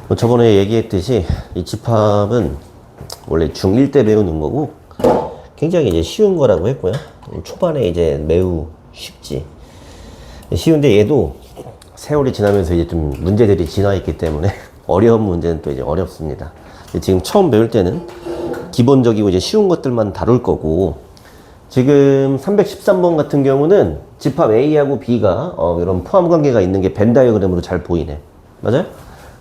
뭐 저번에 얘기했듯이 이 집합은 원래 중1 때 배우는 거고 굉장히 이제 쉬운 거라고 했고요. 초반에 이제 매우 쉽지. 쉬운데 얘도 세월이 지나면서 이제 좀 문제들이 진화했기 때문에 어려운 문제는 또 이제 어렵습니다. 지금 처음 배울 때는 기본적이고 이제 쉬운 것들만 다룰 거고, 지금 313번 같은 경우는 집합 A하고 B가 이런 포함 관계가 있는 게 벤 다이어그램으로 잘 보이네. 맞아요?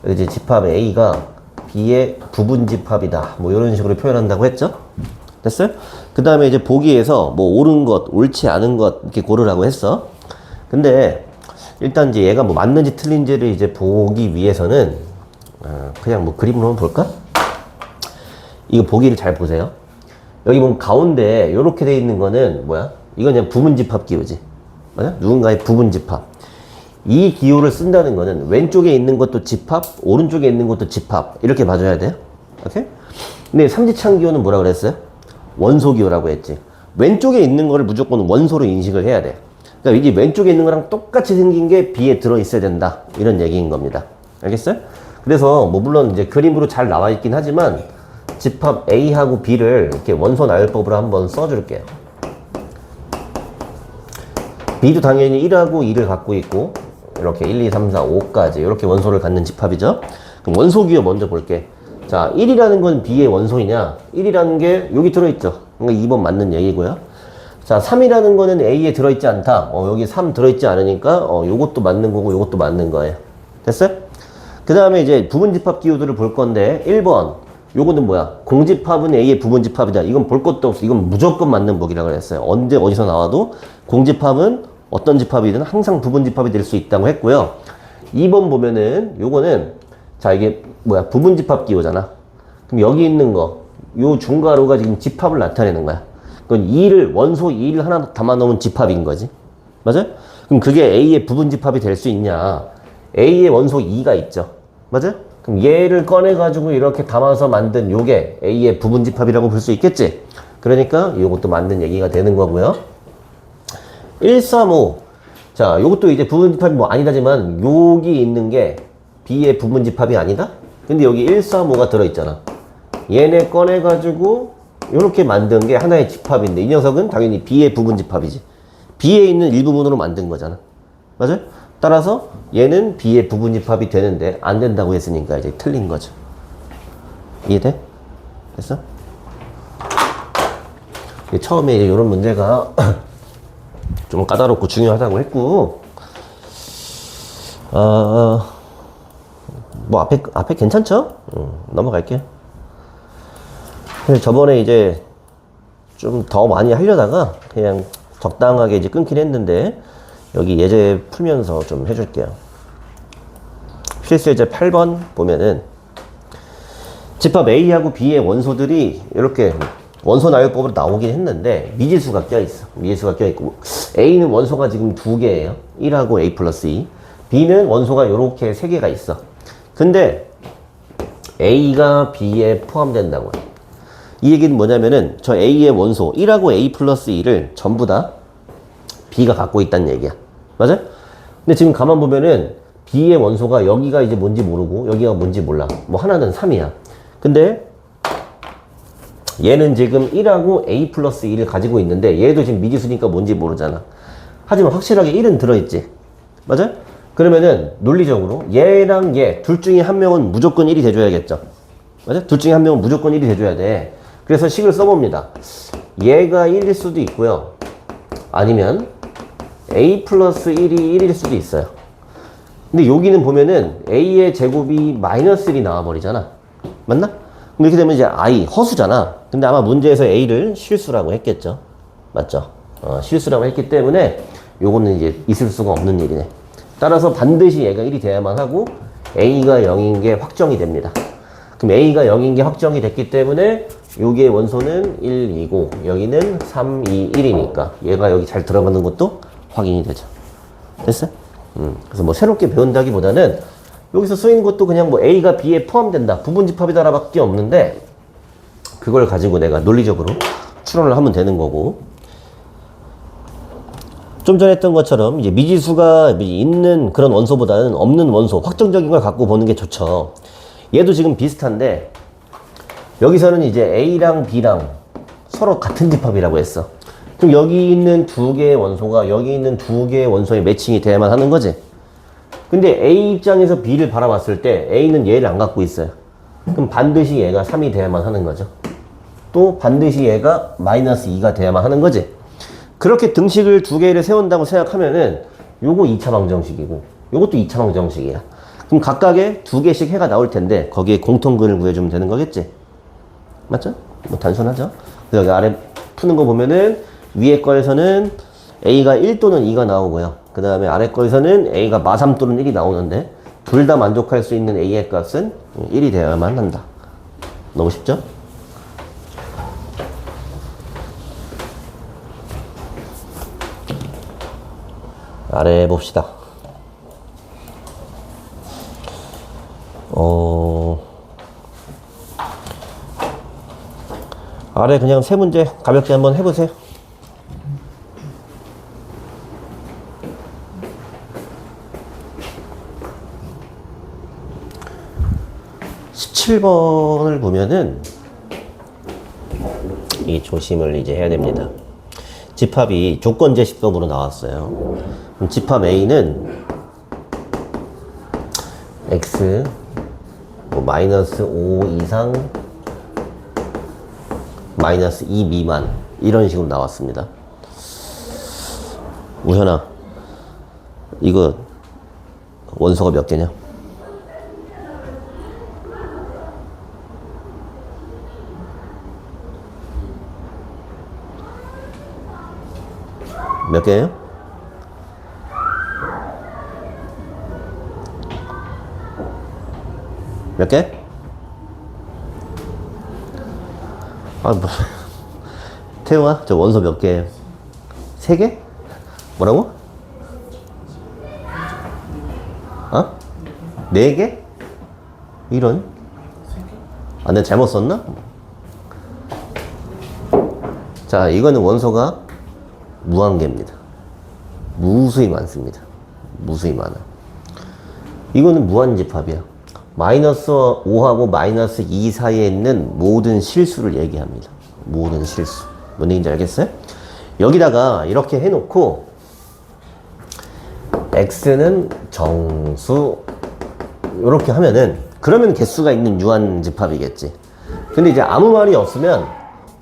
이제 집합 A가 B의 부분 집합이다. 뭐 이런 식으로 표현한다고 했죠? 됐어요? 그 다음에 이제 보기에서 뭐 옳은 것, 옳지 않은 것 이렇게 고르라고 했어. 근데 일단 이제 얘가 뭐 맞는지 틀린지를 이제 보기 위해서는 그냥 뭐 그림으로 한번 볼까? 이거 보기를 잘 보세요. 여기 보면 가운데 이렇게 돼 있는 거는 뭐야? 이건 그냥 부분집합 기호지. 맞아? 누군가의 부분집합. 이 기호를 쓴다는 거는 왼쪽에 있는 것도 집합, 오른쪽에 있는 것도 집합. 이렇게 봐줘야 돼요. 오케이? 근데 삼지창 기호는 뭐라 그랬어요? 원소 기호라고 했지. 왼쪽에 있는 거를 무조건 원소로 인식을 해야 돼. 그러니까 이게 왼쪽에 있는 거랑 똑같이 생긴 게 B에 들어있어야 된다. 이런 얘기인 겁니다. 알겠어요? 그래서 뭐 물론 이제 그림으로 잘 나와 있긴 하지만 집합 A하고 B를 이렇게 원소 나열법으로 한번 써줄게요. B도 당연히 1하고 2를 갖고 있고 이렇게 1, 2, 3, 4, 5까지 이렇게 원소를 갖는 집합이죠. 그럼 원소 기호 먼저 볼게. 자, 1이라는 건 B의 원소이냐? 1이라는 게 여기 들어있죠. 그러니까 2번 맞는 얘기고요. 자, 3이라는 거는 A에 들어있지 않다. 여기 3 들어있지 않으니까 요것도 맞는 거고 요것도 맞는 거예요. 됐어요? 그 다음에 이제 부분집합 기호들을 볼 건데 1번 요거는 뭐야? 공집합은 A의 부분집합이다. 이건 볼 것도 없어. 이건 무조건 맞는 보기라고 했어요. 언제 어디서 나와도 공집합은 어떤 집합이든 항상 부분집합이 될 수 있다고 했고요. 2번 보면은 요거는 자 이게 뭐야? 부분집합 기호잖아. 그럼 여기 있는 거 요 중괄호가 지금 집합을 나타내는 거야. 그건 2를 원소 2를 하나 담아 놓은 집합인 거지. 맞아요? 그럼 그게 A의 부분집합이 될 수 있냐? A의 원소 2가 있죠. 맞아요? 그럼 얘를 꺼내가지고 이렇게 담아서 만든 요게 A의 부분집합이라고 볼 수 있겠지? 그러니까 요것도 맞는 얘기가 되는 거고요. 1, 3, 5. 자, 요것도 이제 부분집합이 뭐 아니다지만 여기 있는 게 B의 부분집합이 아니다? 근데 여기 1, 3, 5가 들어있잖아. 얘네 꺼내가지고 요렇게 만든 게 하나의 집합인데 이 녀석은 당연히 B의 부분집합이지. B에 있는 일부분으로 만든 거잖아. 맞아요? 따라서 얘는 B의 부분집합이 되는데 안 된다고 했으니까 이제 틀린 거죠. 이해돼? 됐어? 처음에 이제 이런 문제가 좀 까다롭고 중요하다고 했고, 뭐 앞에 괜찮죠? 넘어갈게요. 저번에 이제 좀 더 많이 하려다가 그냥 적당하게 이제 끊긴 했는데 여기 예제 풀면서 좀 해줄게요. 필수 예제 8번 보면은 집합 A하고 B의 원소들이 이렇게 원소 나열법으로 나오긴 했는데 미지수가 껴있어. 미지수가 껴있고 A는 원소가 지금 2개예요. 1하고 A 플러스 2. B는 원소가 이렇게 3개가 있어. 근데 A가 B에 포함된다고 해. 이 얘기는 뭐냐면은 저 A의 원소 1하고 A 플러스 2를 전부 다 B가 갖고 있다는 얘기야. 맞아요? 근데 지금 가만 보면은 B의 원소가 여기가 이제 뭔지 모르고 여기가 뭔지 몰라. 뭐 하나는 3이야. 근데 얘는 지금 1하고 A 플러스 2를 가지고 있는데 얘도 지금 미지수니까 뭔지 모르잖아. 하지만 확실하게 1은 들어있지. 맞아요? 그러면은 논리적으로 얘랑 얘 둘 중에 한 명은 무조건 1이 돼줘야겠죠. 맞아요? 둘 중에 한 명은 무조건 1이 돼줘야 돼. 그래서 식을 써봅니다. 얘가 1일 수도 있고요. 아니면 A 플러스 1이 1일 수도 있어요. 근데 여기는 보면은 A의 제곱이 마이너스 1이 나와버리잖아. 맞나? 그럼 이렇게 되면 이제 I, 허수잖아. 근데 아마 문제에서 A를 실수라고 했겠죠. 맞죠? 실수라고 했기 때문에 요거는 이제 있을 수가 없는 일이네. 따라서 반드시 얘가 1이 돼야만 하고 A가 0인 게 확정이 됩니다. 그럼 A가 0인 게 확정이 됐기 때문에 여기의 원소는 1, 2고 여기는 3, 2, 1이니까 얘가 여기 잘 들어가는 것도 확인이 되죠. 됐어요? 그래서 뭐 새롭게 배운다기보다는 여기서 쓰인 것도 그냥 뭐 A가 B에 포함된다. 부분집합이다 밖에 없는데 그걸 가지고 내가 논리적으로 추론을 하면 되는 거고, 좀 전에 했던 것처럼 이제 미지수가 있는 그런 원소보다는 없는 원소, 확정적인 걸 갖고 보는 게 좋죠. 얘도 지금 비슷한데 여기서는 이제 A랑 B랑 서로 같은 집합이라고 했어. 그럼 여기 있는 두 개의 원소가 여기 있는 두 개의 원소의 매칭이 돼야만 하는 거지. 근데 A 입장에서 B를 바라봤을 때 A는 얘를 안 갖고 있어요. 그럼 반드시 얘가 3이 돼야만 하는 거죠. 또 반드시 얘가 마이너스 2가 돼야만 하는 거지. 그렇게 등식을 두 개를 세운다고 생각하면은 요거 2차 방정식이고 요것도 2차 방정식이야. 그럼 각각의 두 개씩 해가 나올 텐데 거기에 공통근을 구해주면 되는 거겠지. 맞죠? 뭐 단순하죠? 여기 아래 푸는 거 보면은 위에 거에서는 A가 1 또는 2가 나오고요. 그 다음에 아래 거에서는 A가 마3 또는 1이 나오는데 둘 다 만족할 수 있는 A의 값은 1이 되어야만 한다. 너무 쉽죠? 아래 봅시다. 아래 그냥 세 문제 가볍게 한번 해보세요. (17번을) 보면은 이 조심을 이제 해야 됩니다. 집합이 조건제시법으로 나왔어요. 그럼 집합 A는 X 뭐 마이너스 5 이상 마이너스 2 미만 이런 식으로 나왔습니다. 우현아 이거 원소가 몇 개냐? 몇 개예요? 몇 개? 아, 뭐. 태용아, 저 원소 몇 개예요? 3개? 뭐라고? 어? 4개? 이런? 아, 내가 잘못 썼나? 자, 이거는 원소가 무한개입니다. 무수히 많습니다. 무수히 많아. 이거는 무한집합이야. 마이너스 5하고 마이너스 2 사이에 있는 모든 실수를 얘기합니다. 모든 실수. 뭔 얘기인지 알겠어요? 여기다가 이렇게 해놓고 x는 정수 이렇게 하면은 그러면 개수가 있는 유한집합이겠지. 근데 이제 아무 말이 없으면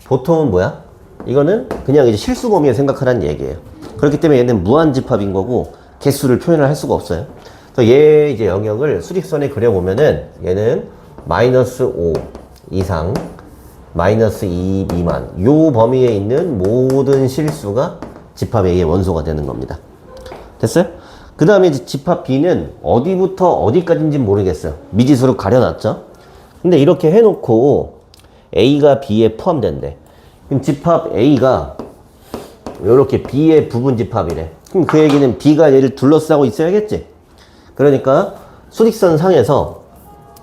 보통은 뭐야? 이거는 그냥 이제 실수 범위에 생각하라는 얘기예요. 그렇기 때문에 얘는 무한집합인 거고 개수를 표현을 할 수가 없어요. 그래서 얘 이제 영역을 수직선에 그려보면은 얘는 마이너스 5 이상 마이너스 2 미만 요 범위에 있는 모든 실수가 집합 A의 원소가 되는 겁니다. 됐어요? 그 다음에 이제 집합 B는 어디부터 어디까지인지 모르겠어요. 미지수로 가려놨죠? 근데 이렇게 해놓고 A가 B에 포함된대. 그럼 집합 A가 이렇게 B의 부분 집합이래. 그럼 그 얘기는 B가 얘를 둘러싸고 있어야겠지? 그러니까 수직선 상에서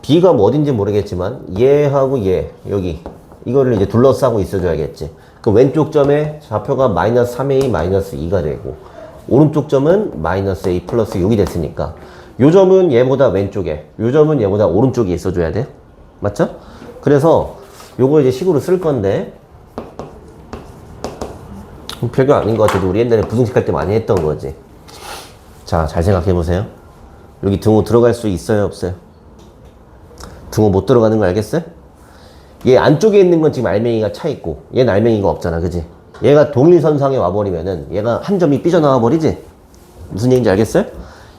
B가 뭐 어딘지 모르겠지만 얘하고 얘 여기 이거를 이제 둘러싸고 있어줘야겠지. 그럼 왼쪽 점에 좌표가 마이너스 3a 마이너스 2가 되고 오른쪽 점은 마이너스 a 플러스 6이 됐으니까 요 점은 얘보다 왼쪽에 요 점은 얘보다 오른쪽에 있어줘야 돼. 맞죠? 그래서 요거 이제 식으로 쓸 건데 별거 아닌 것 같아도 우리 옛날에 부등식 할 때 많이 했던 거지. 자, 잘 생각해 보세요. 여기 등호 들어갈 수 있어요, 없어요? 등호 못 들어가는 거 알겠어요? 얘 안쪽에 있는 건 지금 알맹이가 차 있고 얘는 알맹이가 없잖아, 그지? 얘가 동일선상에 와버리면은 얘가 한 점이 삐져나와 버리지? 무슨 얘기인지 알겠어요?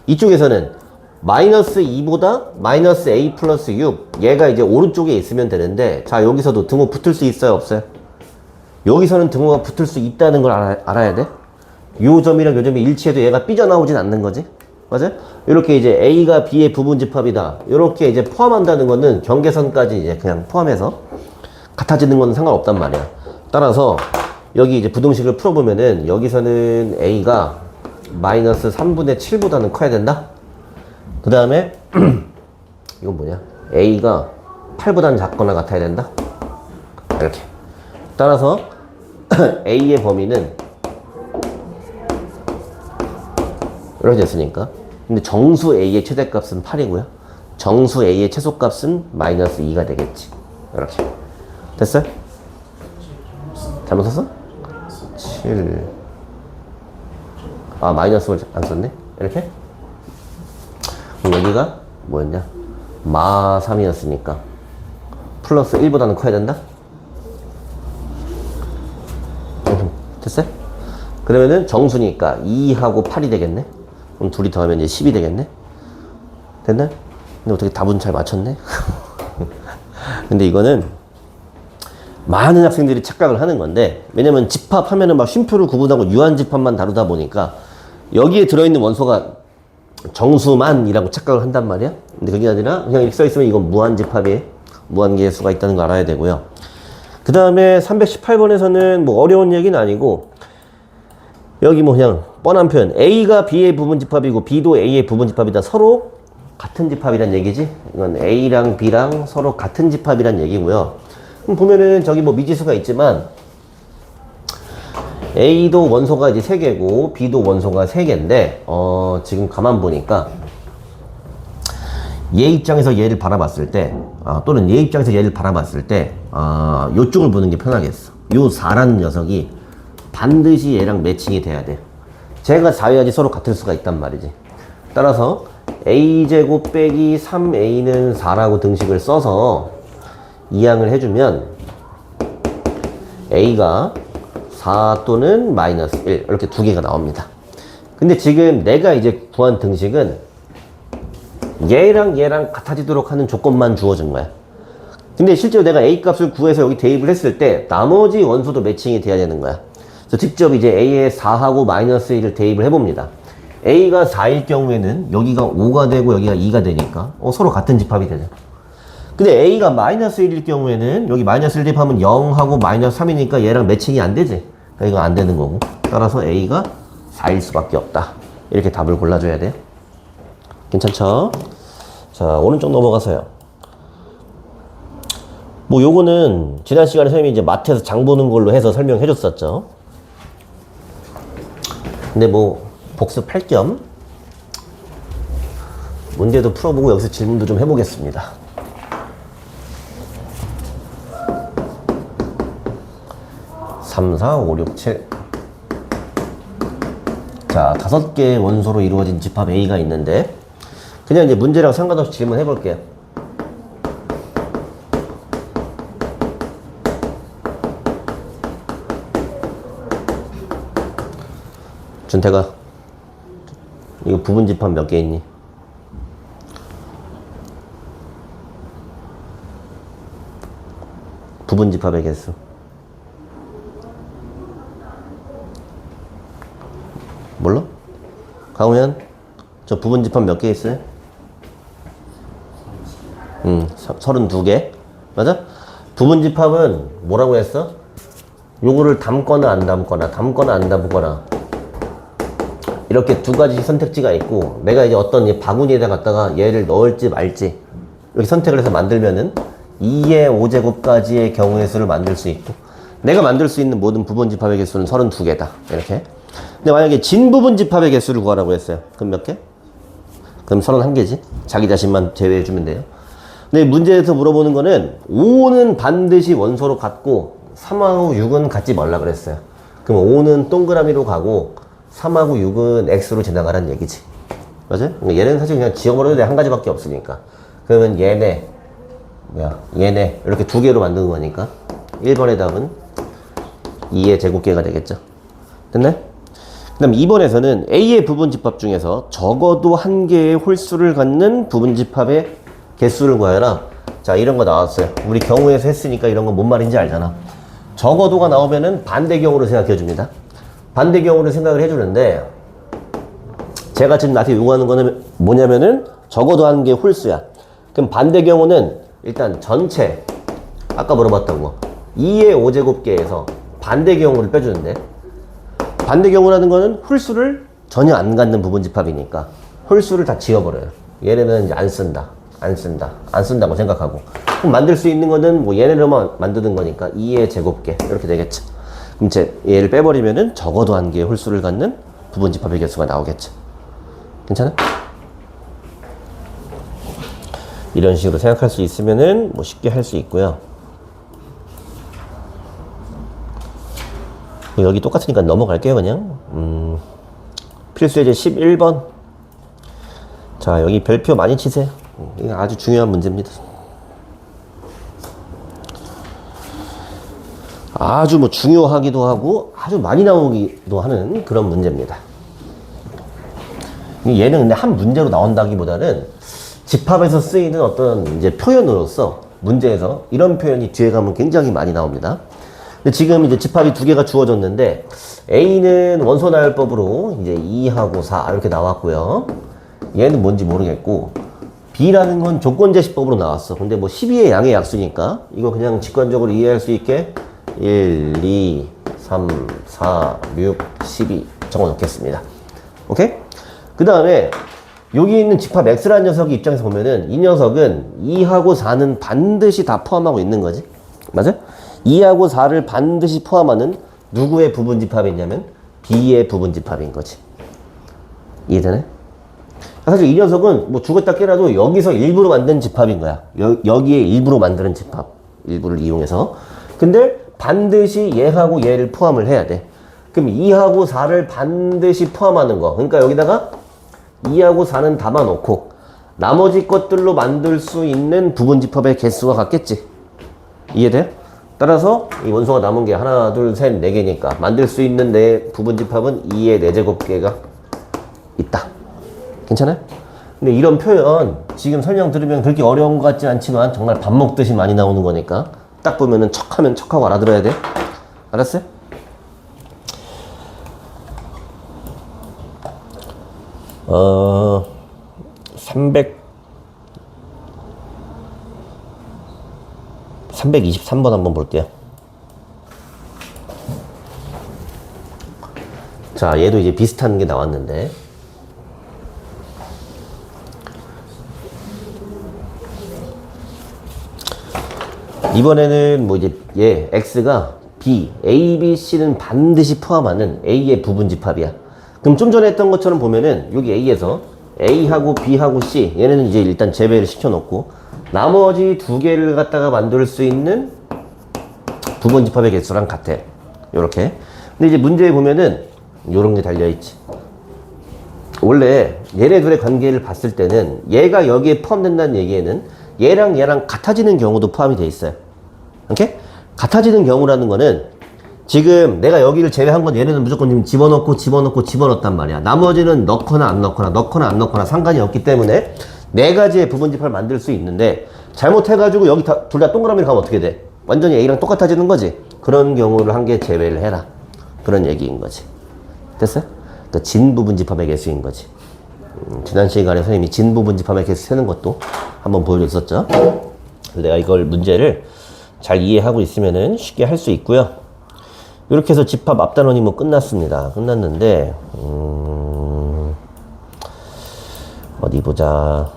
이쪽에서는 마이너스 2보다 마이너스 a 플러스 6 얘가 이제 오른쪽에 있으면 되는데 자, 여기서도 등호 붙을 수 있어요, 없어요? 여기서는 등호가 붙을 수 있다는 걸 알아야 돼. 요 점이랑 요 점이 일치해도 얘가 삐져나오진 않는 거지. 맞아요? 이렇게 이제 A가 B의 부분 집합이다. 이렇게 이제 포함한다는 거는 경계선까지 이제 그냥 포함해서 같아지는 건 상관없단 말이야. 따라서 여기 이제 부등식을 풀어보면은 여기서는 A가 마이너스 3분의 7보다는 커야 된다. 그 다음에 이건 뭐냐? A가 8보다는 작거나 같아야 된다. 이렇게. 따라서 A의 범위는 이렇게 됐으니까 근데 정수 A의 최대값은 8이고요 정수 A의 최소값은 마이너스 2가 되겠지. 이렇게. 됐어요? 잘못 썼어? 7. 아, 마이너스를 안 썼네? 이렇게? 그럼 여기가 뭐였냐? 마 3이었으니까. 플러스 1보다는 커야 된다? 됐어요? 그러면은 정수니까 2하고 8이 되겠네? 그럼 둘이 더하면 이제 10이 되겠네? 됐나? 근데 어떻게 답은 잘 맞췄네? 근데 이거는 많은 학생들이 착각을 하는 건데, 왜냐면 집합하면은 막 쉼표를 구분하고 유한집합만 다루다 보니까 여기에 들어있는 원소가 정수만이라고 착각을 한단 말이야. 근데 그게 아니라 그냥 이렇게 써있으면 이건 무한집합에 무한계수가 있다는 걸 알아야 되고요. 그 다음에 318번에서는 뭐 어려운 얘기는 아니고, 여기 뭐 그냥 뻔한 표현, A가 B의 부분집합이고 B도 A의 부분집합이다. 서로 같은 집합이란 얘기지. 이건 A랑 B랑 서로 같은 집합이란 얘기고요. 그럼 보면은 저기 뭐 미지수가 있지만 A도 원소가 이제 3개고 B도 원소가 3개인데 지금 가만 보니까 얘 입장에서 얘를 바라봤을 때 또는 얘 입장에서 얘를 바라봤을 때 요쪽을 보는 게 편하겠어. 요 4라는 녀석이 반드시 얘랑 매칭이 돼야 돼. 쟤가 4여야지 서로 같을 수가 있단 말이지. 따라서 A제곱 빼기 3A는 4라고 등식을 써서 이항을 해주면 A가 4 또는 마이너스 1 이렇게 두 개가 나옵니다. 근데 지금 내가 이제 구한 등식은 얘랑 얘랑 같아지도록 하는 조건만 주어진 거야. 근데 실제로 내가 A 값을 구해서 여기 대입을 했을 때 나머지 원소도 매칭이 돼야 되는 거야. 그래서 직접 이제 A에 4하고 마이너스 1을 대입을 해봅니다. A가 4일 경우에는 여기가 5가 되고 여기가 2가 되니까 서로 같은 집합이 되죠. 근데 A가 마이너스 1일 경우에는 여기 마이너스 1 대입하면 0하고 마이너스 3이니까 얘랑 매칭이 안 되지. 그러니까 이거 안 되는 거고. 따라서 A가 4일 수밖에 없다. 이렇게 답을 골라줘야 돼요. 괜찮죠? 자, 오른쪽 넘어가서요. 뭐 요거는 지난 시간에 선생님이 이제 마트에서 장 보는 걸로 해서 설명해 줬었죠. 근데 뭐 복습할 겸 문제도 풀어보고 여기서 질문도 좀 해보겠습니다. (3, 4, 5, 6, 7) 자, 5개의 원소로 이루어진 집합 A가 있는데 그냥 이제 문제랑 상관없이 질문해 볼게요. 준태가 이거 부분 집합 몇 개 있니? 부분 집합의 개수 몰라? 강우현 저 부분 집합 몇 개 있어요? 32개 맞아? 부분 집합은 뭐라고 했어? 요거를 담거나 안 담거나 담거나 안 담거나 이렇게 두 가지 선택지가 있고 내가 이제 어떤 바구니에다 갖다가 얘를 넣을지 말지 이렇게 선택을 해서 만들면은 2의 5제곱까지의 경우의 수를 만들 수 있고 내가 만들 수 있는 모든 부분 집합의 개수는 32개다 이렇게. 근데 만약에 진부분 집합의 개수를 구하라고 했어요. 그럼 몇 개? 그럼 31개지. 자기 자신만 제외해주면 돼요. 근데 문제에서 물어보는 거는 5는 반드시 원소로 같고 3하고 6은 같지 말라 그랬어요. 그럼 5는 동그라미로 가고 3하고 6은 X로 지나가라는 얘기지. 맞아요? 얘는 사실 그냥 지워버려도 돼. 한 가지밖에 없으니까. 그러면 얘네 이렇게 두 개로 만드는 거니까 1번의 답은 2의 제곱계가 되겠죠. 됐나요? 그 다음 2번에서는 A의 부분집합 중에서 적어도 한 개의 홀수를 갖는 부분집합의 개수를 구하여라. 자, 이런 거 나왔어요. 우리 경우에서 했으니까 이런 거 뭔 말인지 알잖아. 적어도가 나오면은 반대경우로 생각해 줍니다. 반대경우로 생각을 해주는데 제가 지금 나한테 요구하는 거는 뭐냐면은 적어도 한 개의 홀수야. 그럼 반대경우는 일단 전체 아까 물어봤던 거 2의 5제곱계에서 반대경우를 빼주는데 반대경우라는 거는 홀수를 전혀 안 갖는 부분집합이니까 홀수를 다 지워버려요. 얘네는 이제 안 쓴다고 생각하고 그럼 만들 수 있는 거는 뭐 얘네로만 만드는 거니까 2의 제곱계 이렇게 되겠죠. 그럼 이제 얘를 빼버리면은 적어도 한 개의 홀수를 갖는 부분집합의 개수가 나오겠죠. 괜찮아? 이런 식으로 생각할 수 있으면은 뭐 쉽게 할 수 있고요. 여기 똑같으니까 넘어갈게요, 그냥. 필수 예제 11번. 자, 여기 별표 많이 치세요. 이거 아주 중요한 문제입니다. 아주 뭐 중요하기도 하고 아주 많이 나오기도 하는 그런 문제입니다. 얘는 근데 한 문제로 나온다기보다는 집합에서 쓰이는 어떤 이제 표현으로서 문제에서 이런 표현이 뒤에 가면 굉장히 많이 나옵니다. 근데 지금 이제 집합이 두 개가 주어졌는데 A는 원소나열법으로 이제 2하고 4 이렇게 나왔고요. 얘는 뭔지 모르겠고 B라는 건 조건제시법으로 나왔어. 근데 뭐 12의 양의 약수니까 이거 그냥 직관적으로 이해할 수 있게 1, 2, 3, 4, 6, 12 적어 놓겠습니다. 오케이? 그 다음에 여기 있는 집합 X라는 녀석의 입장에서 보면은 이 녀석은 2하고 4는 반드시 다 포함하고 있는 거지. 맞아? 2하고 4를 반드시 포함하는 누구의 부분집합이냐면 B의 부분집합인 거지. 이해되네? 사실 이 녀석은 뭐 죽었다 깨라도 여기서 일부러 만든 집합인 거야. 여기에 일부러 만드는 집합. 일부를 이용해서. 근데 반드시 얘하고 얘를 포함을 해야 돼. 그럼 2하고 4를 반드시 포함하는 거. 그러니까 여기다가 2하고 4는 담아놓고 나머지 것들로 만들 수 있는 부분집합의 개수가 같겠지. 이해돼요? 따라서 이 원소가 남은 게 하나, 둘, 셋, 네 개니까 만들 수 있는 내 부분집합은 2의 4제곱개가 있다. 괜찮아요? 근데 이런 표현 지금 설명 들으면 그렇게 어려운 것 같지 않지만 정말 밥 먹듯이 많이 나오는 거니까 딱 보면은 척하면 척하고 알아들어야 돼. 알았어요? 323번 한번 볼게요. 자, 얘도 이제 비슷한 게 나왔는데 이번에는 뭐 이제 얘 X가 B, A, B, C는 반드시 포함하는 A의 부분집합이야. 그럼 좀 전에 했던 것처럼 보면은 여기 A에서 A하고 B하고 C 얘네는 이제 일단 제외를 시켜놓고 나머지 두 개를 갖다가 만들 수 있는 부분집합의 개수랑 같아. 요렇게. 근데 이제 문제에 보면은 요런 게 달려있지. 원래 얘네 둘의 관계를 봤을 때는 얘가 여기에 포함된다는 얘기에는 얘랑 얘랑 같아지는 경우도 포함이 돼 있어요. 오케이? 같아지는 경우라는 거는 지금 내가 여기를 제외한 건 얘네는 무조건 지금 집어넣었단 말이야. 나머지는 넣거나 안 넣거나 상관이 없기 때문에 네 가지의 부분집합을 만들 수 있는데 잘못해가지고 여기 둘 다 동그라미를 가면 어떻게 돼? 완전히 A랑 똑같아지는 거지. 그런 경우를 한 개 제외를 해라. 그런 얘기인 거지. 됐어요? 그러니까 진부분집합의 개수인 거지. 지난 시간에 선생님이 진부분집합의 개수 세는 것도 한번 보여줬었죠. 내가 이걸 문제를 잘 이해하고 있으면은 쉽게 할 수 있고요. 이렇게 해서 집합 앞단원이 뭐 끝났습니다. 끝났는데 어디 보자.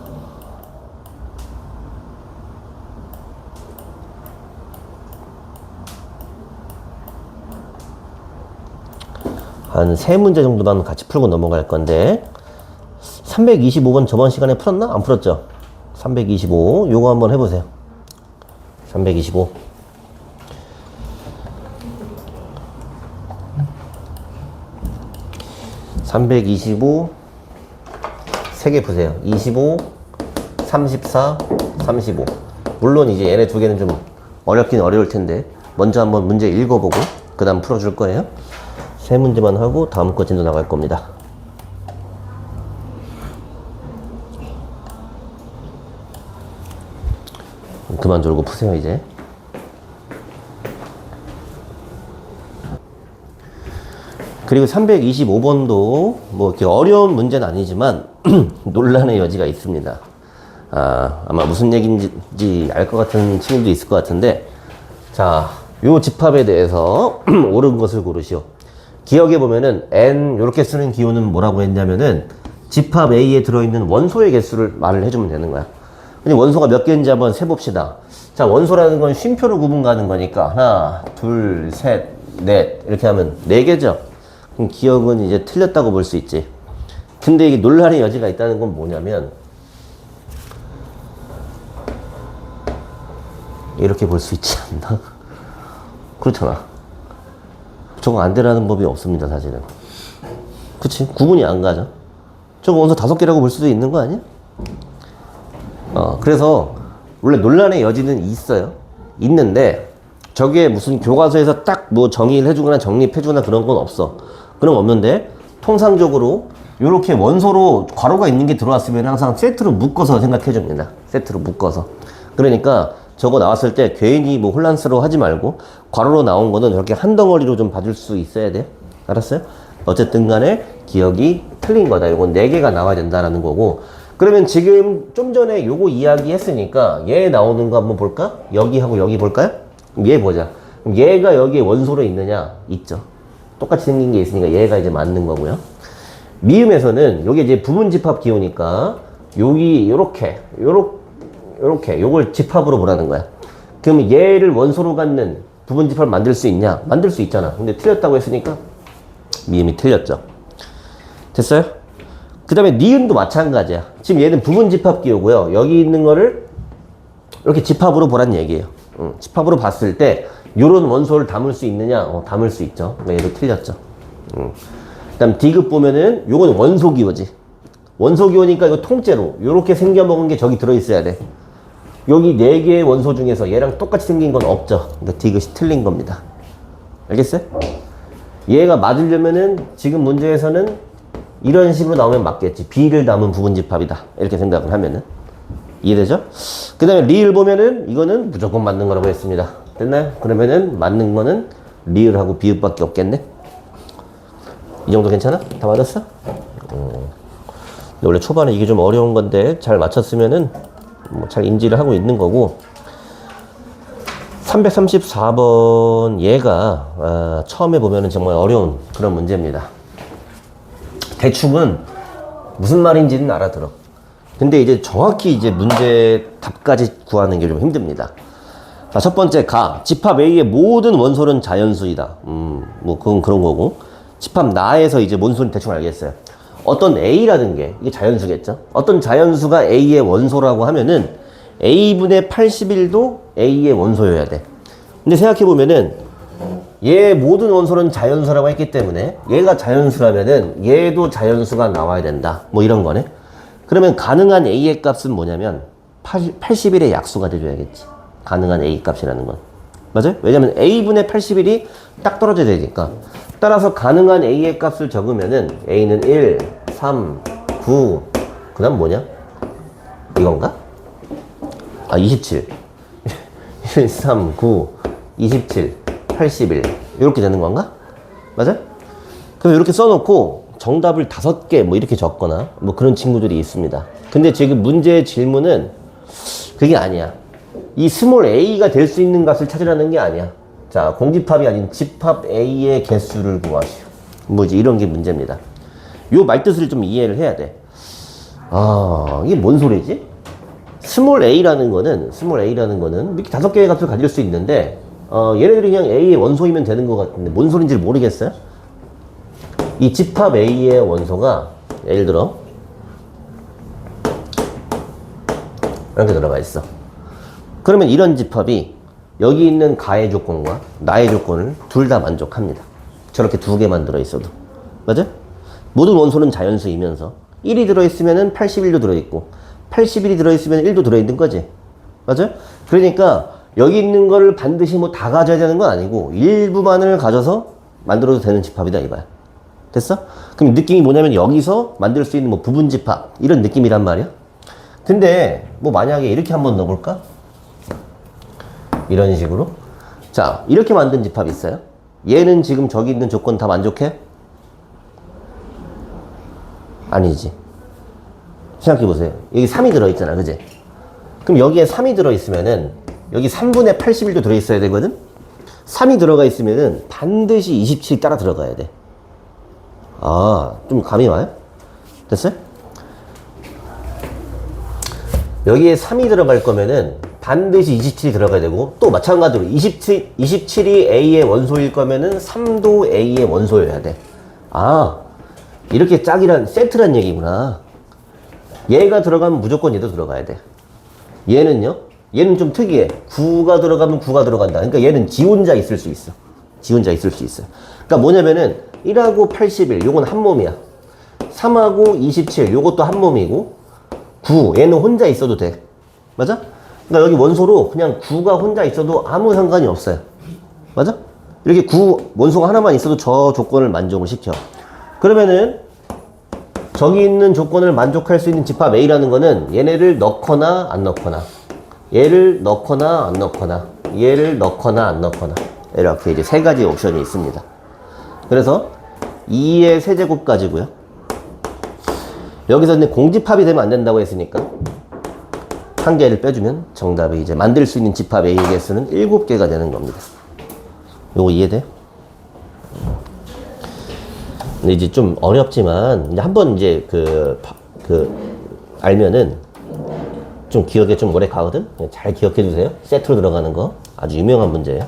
한 3문제 정도만 같이 풀고 넘어갈 건데 325번 저번 시간에 풀었나? 안 풀었죠? 325 요거 한번 해보세요. 325 325 3개 푸세요. 25 34 35 물론 이제 얘네 두 개는 좀 어렵긴 어려울 텐데 먼저 한번 문제 읽어보고 그 다음 풀어줄 거예요. 세 문제만 하고 다음 거 진도 나갈 겁니다. 그만 졸고 푸세요 이제. 그리고 325번도 뭐 이렇게 어려운 문제는 아니지만 논란의 여지가 있습니다. 아마 무슨 얘기인지 알 것 같은 친구도 있을 것 같은데, 자, 요 집합에 대해서 옳은 것을 고르시오. 기억해 보면은 n 요렇게 쓰는 기호는 뭐라고 했냐면은 집합 A에 들어있는 원소의 개수를 말을 해주면 되는 거야. 근데 원소가 몇 개인지 한번 세봅시다. 자, 원소라는 건 쉼표로 구분 가는 거니까 하나, 둘, 셋, 넷 이렇게 하면 4개죠. 그럼 기억은 이제 틀렸다고 볼 수 있지. 근데 이게 논란의 여지가 있다는 건 뭐냐면 이렇게 볼 수 있지 않나? 그렇잖아. 저거 안 되라는 법이 없습니다, 사실은. 그치? 구분이 안 가죠? 저거 원소 5개라고 볼 수도 있는 거 아니야? 그래서 원래 논란의 여지는 있어요. 있는데 저게 무슨 교과서에서 딱 뭐 정의를 해주거나 정립해주거나 그런 건 없어. 그런 거 없는데 통상적으로 이렇게 원소로 괄호가 있는 게 들어왔으면 항상 세트로 묶어서 생각해 줍니다. 세트로 묶어서. 그러니까 저거 나왔을 때 괜히 뭐 혼란스러워 하지 말고 괄호로 나온 거는 이렇게 한 덩어리로 좀 봐줄 수 있어야 돼. 알았어요? 어쨌든 간에 기억이 틀린 거다. 요건 4개가 나와야 된다라는 거고. 그러면 지금 좀 전에 요거 이야기 했으니까 얘 나오는 거 한번 볼까? 여기하고 여기 볼까요? 얘 보자. 그럼 얘가 여기에 원소로 있느냐? 있죠. 똑같이 생긴 게 있으니까 얘가 이제 맞는 거고요. 미음에서는 요게 이제 부분 집합 기호니까 여기 요렇게 요걸 집합으로 보라는 거야. 그럼 얘를 원소로 갖는 부분 집합을 만들 수 있냐? 만들 수 있잖아. 근데 틀렸다고 했으니까 미음이 틀렸죠. 됐어요? 그 다음에 니은도 마찬가지야. 지금 얘는 부분 집합 기호고요. 여기 있는 거를 이렇게 집합으로 보란 얘기예요. 집합으로 봤을 때 요런 원소를 담을 수 있느냐? 담을 수 있죠. 얘도 틀렸죠. 그 다음 D급 보면은 요건 원소 기호지. 원소 기호니까 이거 통째로 요렇게 생겨먹은 게 저기 들어있어야 돼. 여기 4개의 원소 중에서 얘랑 똑같이 생긴 건 없죠. 그러니까 D급이 틀린 겁니다. 알겠어요? 얘가 맞으려면은 지금 문제에서는 이런 식으로 나오면 맞겠지. B를 담은 부분집합이다. 이렇게 생각을 하면은. 이해되죠? 그 다음에 리을 보면은 이거는 무조건 맞는 거라고 했습니다. 됐나요? 그러면은 맞는 거는 리을하고 비읍밖에 없겠네. 이 정도 괜찮아? 다 맞았어? 원래 초반에 이게 좀 어려운 건데 잘 맞췄으면은 뭐 잘 인지를 하고 있는 거고. 334번 얘가 처음에 보면은 정말 어려운 그런 문제입니다. 대충은 무슨 말인지는 알아들어. 근데 이제 정확히 이제 문제 답까지 구하는 게 좀 힘듭니다. 자, 첫 번째 집합 A의 모든 원소는 자연수이다. 뭐 그건 그런 거고. 집합 나에서 이제 뭔 소리인지 대충 알겠어요. 어떤 A라는 게 이게 자연수겠죠. 어떤 자연수가 A의 원소라고 하면은 A분의 81도 A의 원소여야 돼. 근데 생각해보면은 얘 모든 원소는 자연수라고 했기 때문에 얘가 자연수라면은 얘도 자연수가 나와야 된다. 뭐 이런 거네. 그러면 가능한 A의 값은 뭐냐면 81의 약수가 돼줘야겠지. 가능한 A 값이라는 건. 맞아요? 왜냐면 A분의 81이 딱 떨어져야 되니까. 따라서 가능한 A의 값을 적으면은 A는 1, 3, 9, 그 다음 뭐냐? 이건가? 27. 1, 3, 9, 27, 81. 이렇게 되는 건가? 맞아요? 그럼 이렇게 써놓고 정답을 5개 뭐 이렇게 적거나 뭐 그런 친구들이 있습니다. 근데 지금 문제의 질문은 그게 아니야. 이 스몰 a가 될 수 있는 값을 찾으라는 게 아니야. 자, 공집합이 아닌 집합 a의 개수를 구하시오. 뭐 이제 이런 게 문제입니다. 요 말뜻을 좀 이해를 해야 돼. 이게 뭔 소리지? 스몰 a라는 거는 이렇게 5개의 값을 가질 수 있는데 얘네들이 그냥 a의 원소이면 되는 것 같은데 뭔 소린지 모르겠어요? 이 집합 A의 원소가 예를 들어 이렇게 들어가 있어. 그러면 이런 집합이 여기 있는 가의 조건과 나의 조건을 둘 다 만족합니다. 저렇게 2개만 들어있어도. 맞아? 모든 원소는 자연수이면서 1이 들어있으면 81도 들어있고 81이 들어있으면 1도 들어있는 거지. 맞아? 그러니까 여기 있는 거를 반드시 뭐 다 가져야 되는 건 아니고 일부만을 가져서 만들어도 되는 집합이다 이거야. 됐어? 그럼 느낌이 뭐냐면 여기서 만들 수 있는 뭐 부분 집합 이런 느낌이란 말이야. 근데 뭐 만약에 이렇게 한번 넣어볼까? 이런 식으로. 자, 이렇게 만든 집합이 있어요. 얘는 지금 저기 있는 조건 다 만족해? 아니지. 생각해보세요. 여기 3이 들어있잖아, 그지? 그럼 여기에 3이 들어있으면은 여기 3분의 81도 들어있어야 되거든? 3이 들어가 있으면은 반드시 27 따라 들어가야 돼. 좀 감이 와요? 됐어요? 여기에 3이 들어갈 거면은 반드시 27이 들어가야 되고 또 마찬가지로 27이 A의 원소일 거면은 3도 A의 원소여야 돼. 이렇게 짝이란 세트란 얘기구나. 얘가 들어가면 무조건 얘도 들어가야 돼. 얘는요? 얘는 좀 특이해. 9가 들어가면 9가 들어간다. 그러니까 얘는 지 혼자 있을 수 있어. 지 혼자 있을 수 있어. 그러니까 뭐냐면은 1하고 81 요건 한 몸이야. 3하고 27 요것도 한 몸이고 9 얘는 혼자 있어도 돼. 맞아? 그러니까 여기 원소로 그냥 9가 혼자 있어도 아무 상관이 없어요. 맞아? 이렇게 9 원소가 하나만 있어도 저 조건을 만족을 시켜. 그러면은 저기 있는 조건을 만족할 수 있는 집합 A라는 거는 얘네를 넣거나 안 넣거나, 얘를 넣거나 안 넣거나, 얘를 넣거나 안 넣거나, 이렇게 이제 세 가지 옵션이 있습니다. 그래서 2의 세제곱까지고요. 여기서 이제 공집합이 되면 안 된다고 했으니까 한 개를 빼주면 정답이 이제 만들 수 있는 집합 A의 개수는 7개가 되는 겁니다. 요거 이해돼? 근데 이제 좀 어렵지만 이제 한번 이제 알면은 좀 기억에 좀 오래 가거든. 잘 기억해 주세요. 세트로 들어가는 거 아주 유명한 문제예요.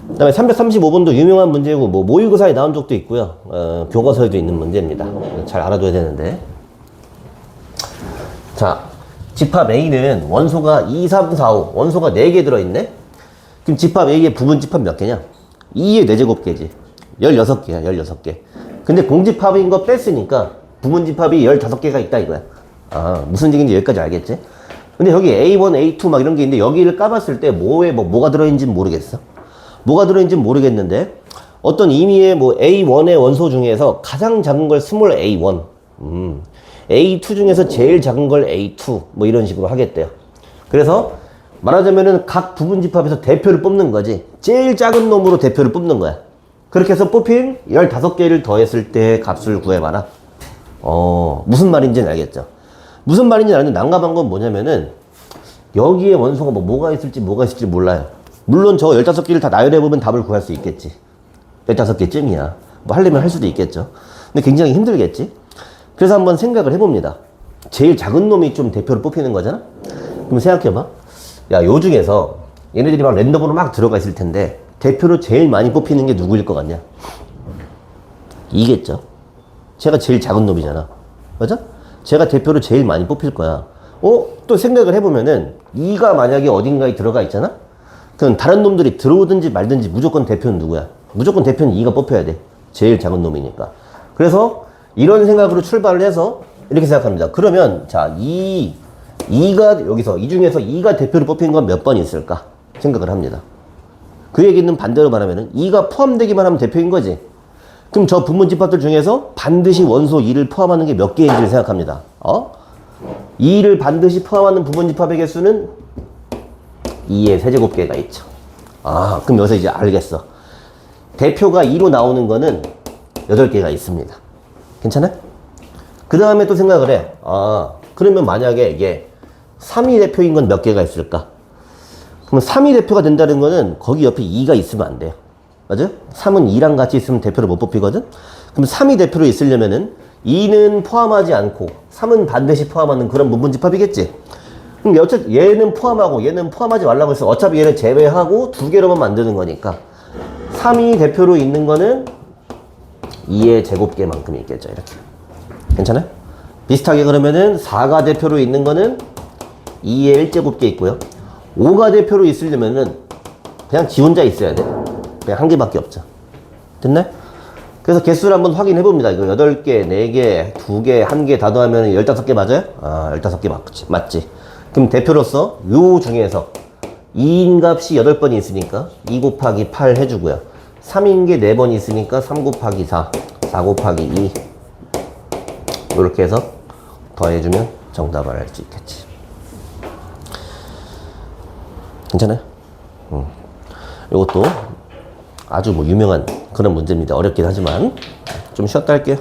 그다음에 335번도 유명한 문제고 뭐 모의고사에 나온 적도 있고요. 교과서에도 있는 문제입니다. 잘 알아둬야 되는데. 자, 집합 A는 원소가 2, 3, 4, 5 원소가 4개 들어있네. 그럼 집합 A의 부분 집합 몇 개냐? 2의 4제곱개지. 16개야 16개. 근데 공집합인 거 뺐으니까 부분 집합이 15개가 있다 이거야. 아, 무슨 얘기인지 여기까지 알겠지? 근데 여기 A1, A2 막 이런 게 있는데 여기를 까봤을 때 뭐가 들어있는지는 모르겠어. 뭐가 들어있는지는 모르겠는데 어떤 의미의 뭐 A1의 원소 중에서 가장 작은 걸 스몰 A1, A2 중에서 제일 작은 걸 A2 뭐 이런 식으로 하겠대요. 그래서 말하자면은 각 부분 집합에서 대표를 뽑는 거지. 제일 작은 놈으로 대표를 뽑는 거야. 그렇게 해서 뽑힌 15개를 더했을 때 값을 구해봐라. 무슨 말인지는 알겠죠? 무슨 말인지 아는데 난감한 건 뭐냐면은 여기에 원소가 뭐가 있을지 몰라요. 물론 저 15개를 다 나열해보면 답을 구할 수 있겠지. 15개쯤이야. 뭐 하려면 할 수도 있겠죠. 근데 굉장히 힘들겠지. 그래서 한번 생각을 해봅니다. 제일 작은 놈이 좀 대표로 뽑히는 거잖아? 그럼 생각해봐. 야, 요 중에서 얘네들이 막 랜덤으로 막 들어가 있을 텐데 대표로 제일 많이 뽑히는 게 누구일 것 같냐? 이겠죠. 제가 제일 작은 놈이잖아. 맞아? 제가 대표로 제일 많이 뽑힐 거야. 또 생각을 해보면은 2가 만약에 어딘가에 들어가 있잖아? 그럼 다른 놈들이 들어오든지 말든지 무조건 대표는 누구야? 무조건 대표는 2가 뽑혀야 돼. 제일 작은 놈이니까. 그래서 이런 생각으로 출발을 해서 이렇게 생각합니다. 그러면 자, 2가 여기서 이 중에서 2가 대표로 뽑힌 건 몇 번 있을까? 생각을 합니다. 그 얘기는 반대로 말하면은 2가 포함되기만 하면 대표인 거지. 그럼 저 부분 집합들 중에서 반드시 원소 2를 포함하는 게 몇 개인지를 생각합니다. 2를 반드시 포함하는 부분 집합의 개수는 2의 세제곱개가 있죠. 그럼 여기서 이제 알겠어. 대표가 2로 나오는 거는 8개가 있습니다. 괜찮아? 그 다음에 또 생각을 해. 그러면 만약에 이게 3위 대표인 건 몇 개가 있을까? 그럼 3위 대표가 된다는 거는 거기 옆에 2가 있으면 안 돼요. 맞아요? 3은 2랑 같이 있으면 대표를 못 뽑히거든? 그럼 3위 대표로 있으려면은 2는 포함하지 않고 3은 반드시 포함하는 그런 부분집합이겠지? 그럼 어차피 얘는 포함하고 얘는 포함하지 말라고 해서 어차피 얘를 제외하고 2개로만 만드는 거니까 3위 대표로 있는 거는 2의 제곱개만큼 있겠죠. 이렇게. 괜찮아요? 비슷하게 그러면은 4가 대표로 있는 거는 2의 1제곱개 있고요. 5가 대표로 있으려면은 그냥 지 혼자 있어야 돼. 그냥 한 개밖에 없죠. 됐나요? 그래서 개수를 한번 확인해 봅니다. 이거 8개, 4개, 2개, 1개 다 더하면 15개 맞아요? 15개 맞지. 그럼 대표로서 요 중에서 2인 값이 8번이 있으니까 2 곱하기 8 해주고요. 3인 게 4번이 있으니까 3 곱하기 4, 4 곱하기 2 이렇게 해서 더해주면 정답을 알 수 있겠지. 괜찮아요? 이것도 아주 유명한 그런 문제입니다. 어렵긴 하지만 좀 쉬었다 할게요.